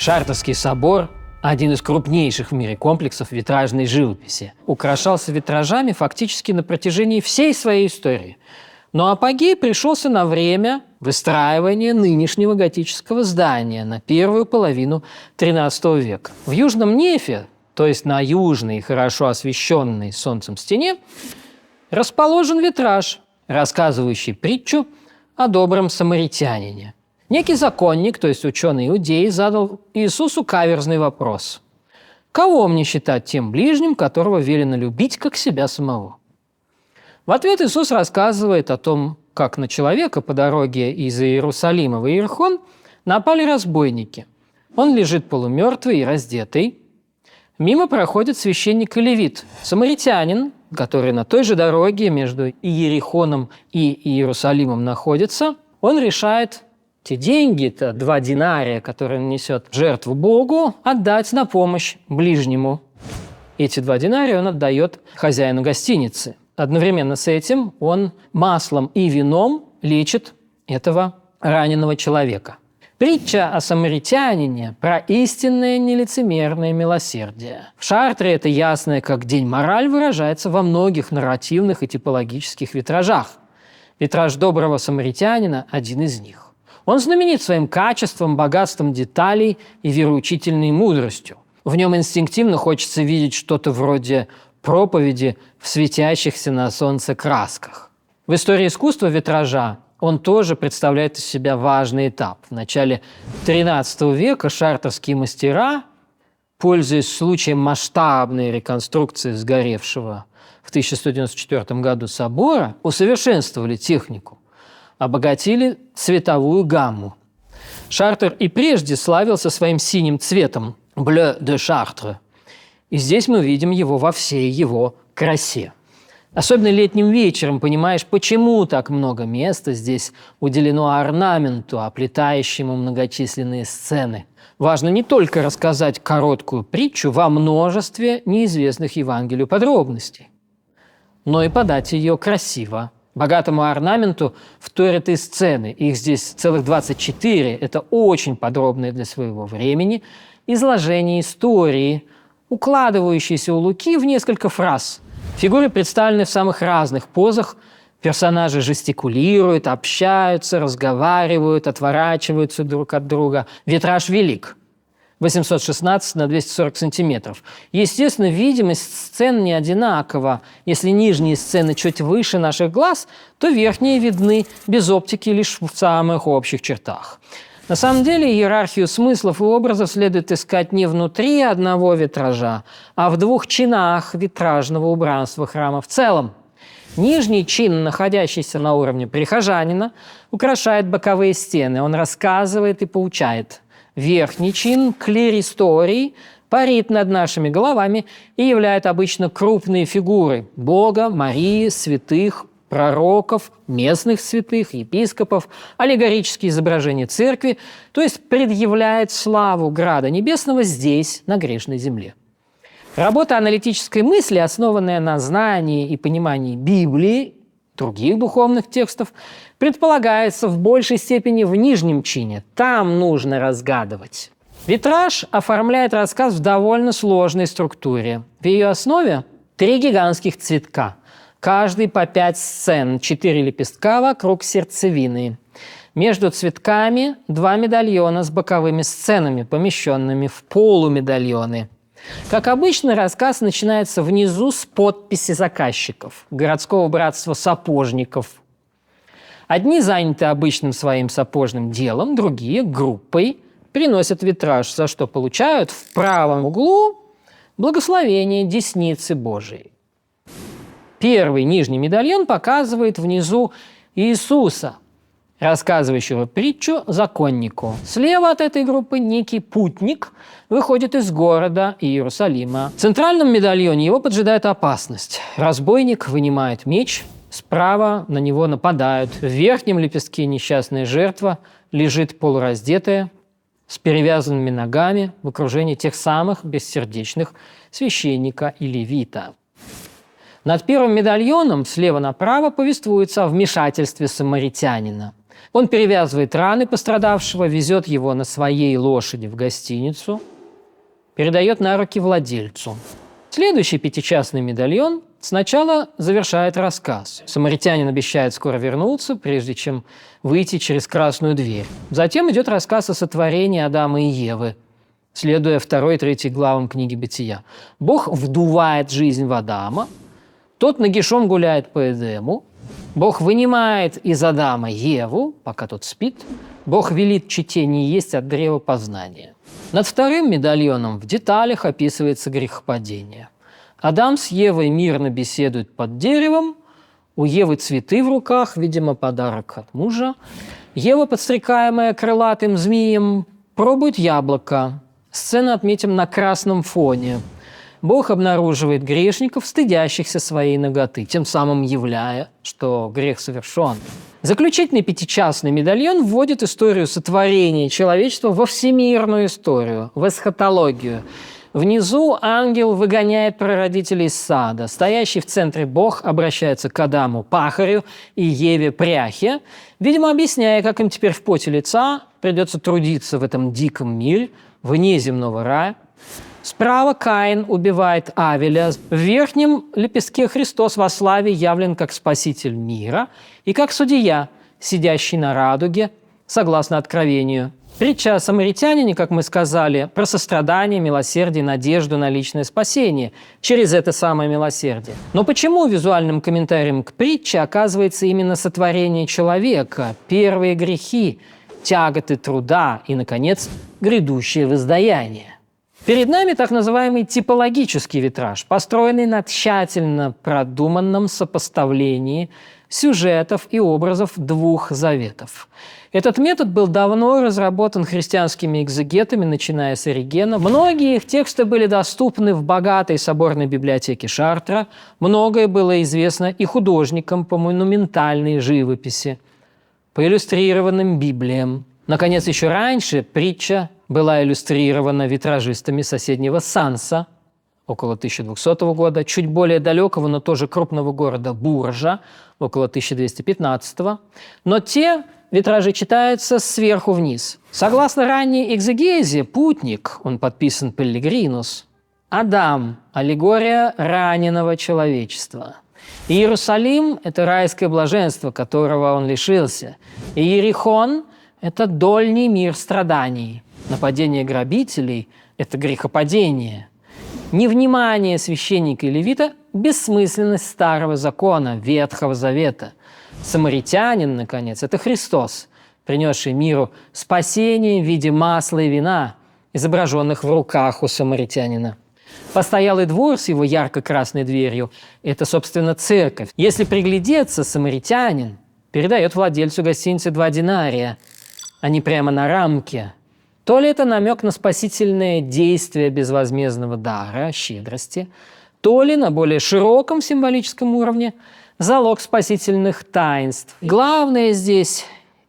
Шартрский собор – один из крупнейших в мире комплексов витражной живописи. Украшался витражами фактически на протяжении всей своей истории. Но апогей пришелся на время выстраивания нынешнего готического здания на первую половину XIII века. В южном нефе, то есть на южной, хорошо освещенной солнцем стене, расположен витраж, рассказывающий притчу о добром самаритянине. Некий законник, то есть ученый-иудей, задал Иисусу каверзный вопрос: «Кого мне считать тем ближним, которого велено любить, как себя самого?» В ответ Иисус рассказывает о том, как на человека по дороге из Иерусалима в Иерихон напали разбойники. Он лежит полумертвый и раздетый. Мимо проходит священник и левит, самаритянин, который на той же дороге между Иерихоном и Иерусалимом находится. Он решает те деньги-то, 2 динария, которые он несет в жертву Богу, отдать на помощь ближнему. Эти 2 динария он отдает хозяину гостиницы. Одновременно с этим он маслом и вином лечит этого раненого человека. Притча о самаритянине про истинное нелицемерное милосердие. В Шартре это ясное как день мораль выражается во многих нарративных и типологических витражах. Витраж доброго самаритянина – один из них. Он знаменит своим качеством, богатством деталей и вероучительной мудростью. В нем инстинктивно хочется видеть что-то вроде проповеди в светящихся на солнце красках. В истории искусства витража он тоже представляет из себя важный этап. В начале XIII века шартрские мастера, пользуясь случаем масштабной реконструкции сгоревшего в 1194 году собора, усовершенствовали технику, обогатили цветовую гамму. Шартр и прежде славился своим синим цветом – «bleu de Chartres». И здесь мы видим его во всей его красе. Особенно летним вечером понимаешь, почему так много места здесь уделено орнаменту, оплетающему многочисленные сцены. Важно не только рассказать короткую притчу во множестве неизвестных Евангелию подробностей, но и подать ее красиво. Богатому орнаменту вторят и сцены. Их здесь целых 24. Это очень подробное для своего времени изложение истории, укладывающиеся у Луки в несколько фраз. Фигуры представлены в самых разных позах. Персонажи жестикулируют, общаются, разговаривают, отворачиваются друг от друга. Витраж велик. 816 на 240 сантиметров. Естественно, видимость сцен не одинакова. Если нижние сцены чуть выше наших глаз, то верхние видны без оптики лишь в самых общих чертах. На самом деле иерархию смыслов и образов следует искать не внутри одного витража, а в 2 чинах витражного убранства храма в целом. Нижний чин, находящийся на уровне прихожанина, украшает боковые стены. Он рассказывает и поучает. Верхний чин, клеристорий, парит над нашими головами и являет обычно крупные фигуры – Бога, Марии, святых, пророков, местных святых, епископов, аллегорические изображения церкви, то есть предъявляет славу Града Небесного здесь, на грешной земле. Работа аналитической мысли, основанная на знании и понимании Библии, других духовных текстов, предполагается в большей степени в нижнем чине. Там нужно разгадывать. Витраж оформляет рассказ в довольно сложной структуре. В ее основе 3 гигантских цветка, каждый по 5 сцен, 4 лепестка вокруг сердцевины. Между цветками 2 медальона с боковыми сценами, помещенными в полумедальоны. Как обычно, рассказ начинается внизу с подписи заказчиков – городского братства сапожников. Одни заняты обычным своим сапожным делом, другие – группой, приносят витраж, за что получают в правом углу благословение десницы Божией. Первый нижний медальон показывает внизу Иисуса, рассказывающего притчу законнику. Слева от этой группы некий путник выходит из города Иерусалима. В центральном медальоне его поджидает опасность. Разбойник вынимает меч, справа на него нападают. В верхнем лепестке несчастная жертва лежит полураздетая, с перевязанными ногами в окружении тех самых бессердечных священника и левита. Над первым медальоном слева направо повествуется о вмешательстве самаритянина. Он перевязывает раны пострадавшего, везет его на своей лошади в гостиницу, передает на руки владельцу. Следующий пятичастный медальон сначала завершает рассказ. Самаритянин обещает скоро вернуться, прежде чем выйти через красную дверь. Затем идет рассказ о сотворении Адама и Евы, следуя 2 и 3 главам книги Бытия. Бог вдувает жизнь в Адама, тот нагишом гуляет по Эдему, Бог вынимает из Адама Еву, пока тот спит, Бог велит чете не есть от древа познания. Над 2-м медальоном в деталях описывается грехопадение. Адам с Евой мирно беседуют под деревом, у Евы цветы в руках, видимо, подарок от мужа. Ева, подстрекаемая крылатым змеем, пробует яблоко. Сцену отметим на красном фоне. Бог обнаруживает грешников, стыдящихся своей наготы, тем самым являя, что грех совершен. Заключительный пятичастный медальон вводит историю сотворения человечества во всемирную историю, в эсхатологию. Внизу ангел выгоняет прародителей из сада. Стоящий в центре Бог обращается к Адаму пахарю и Еве пряхе, видимо, объясняя, как им теперь в поте лица придется трудиться в этом диком мире, вне земного рая. Справа Каин убивает Авеля. В верхнем лепестке Христос во славе явлен как Спаситель мира и как судья, сидящий на радуге, согласно Откровению. Притча о самаритянине, как мы сказали, про сострадание, милосердие, надежду на личное спасение через это самое милосердие. Но почему визуальным комментарием к притче оказывается именно сотворение человека, первые грехи, тяготы труда и, наконец, грядущее воздаяние? Перед нами так называемый типологический витраж, построенный на тщательно продуманном сопоставлении сюжетов и образов двух заветов. Этот метод был давно разработан христианскими экзегетами, начиная с Оригена. Многие их тексты были доступны в богатой соборной библиотеке Шартра. Многое было известно и художникам по монументальной живописи, по иллюстрированным Библиям. Наконец, еще раньше притча была иллюстрирована витражистами соседнего Санса около 1200 года, чуть более далекого, но тоже крупного города Буржа около 1215. Но те витражи читаются сверху вниз. Согласно ранней экзегезе, путник, он подписан Пеллегринус, Адам – аллегория раненого человечества. Иерусалим – это райское блаженство, которого он лишился. И Иерихон – это дольний мир страданий. Нападение грабителей – это грехопадение. Невнимание священника и левита – бессмысленность старого закона, Ветхого Завета. Самаритянин, наконец, это Христос, принесший миру спасение в виде масла и вина, изображенных в руках у самаритянина. Постоялый двор с его ярко-красной дверью – это, собственно, церковь. Если приглядеться, самаритянин передает владельцу гостиницы 2 динария, а не прямо на рамке. То ли это намек на спасительное действие безвозмездного дара, щедрости, то ли на более широком символическом уровне залог спасительных таинств. Главное здесь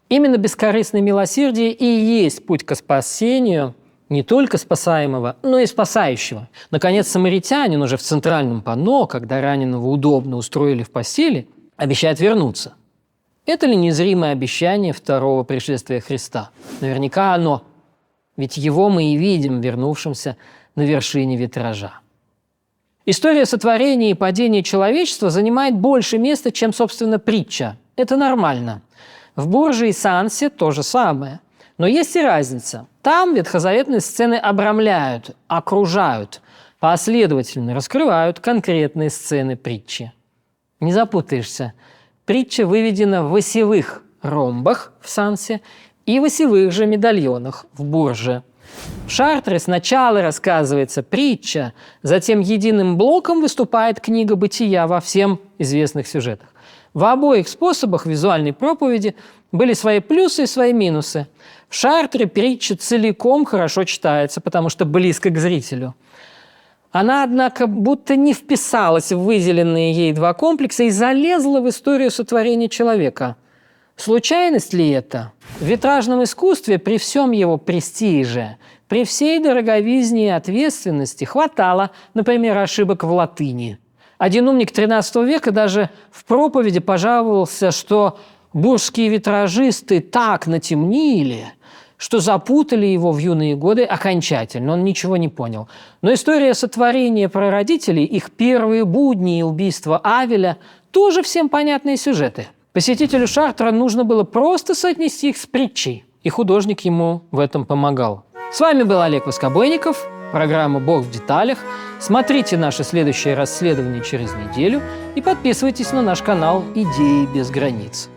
именно бескорыстное милосердие и есть путь к спасению не только спасаемого, но и спасающего. Наконец, самаритянин уже в центральном панно, когда раненого удобно устроили в постели, обещает вернуться. Это ли незримое обещание второго пришествия Христа? Наверняка оно. Ведь его мы и видим вернувшимся на вершине витража. История сотворения и падения человечества занимает больше места, чем, собственно, притча. Это нормально. В Бурже и Сансе то же самое. Но есть и разница. Там ветхозаветные сцены обрамляют, окружают, последовательно раскрывают конкретные сцены притчи. Не запутаешься. Притча выведена в осевых ромбах в Сансе и в осевых же медальонах в Бурже. В Шартре сначала рассказывается притча, затем единым блоком выступает книга Бытия во всем известных сюжетах. В обоих способах визуальной проповеди были свои плюсы и свои минусы. В Шартре притча целиком хорошо читается, потому что близко к зрителю. Она, однако, будто не вписалась в выделенные ей два комплекса и залезла в историю сотворения человека. Случайность ли это? В витражном искусстве при всем его престиже, при всей дороговизне и ответственности хватало, например, ошибок в латыни. Один умник XIII века даже в проповеди пожаловался, что Бурские витражисты так натемнили, что запутали его в юные годы окончательно. Он ничего не понял. Но история сотворения прародителей, их первые будни и убийство Авеля – тоже всем понятные сюжеты. Посетителю Шартра нужно было просто соотнести их с притчей, и художник ему в этом помогал. С вами был Олег Воскобойников, программа «Бог в деталях». Смотрите наше следующее расследование через неделю и подписывайтесь на наш канал «Идеи без границ».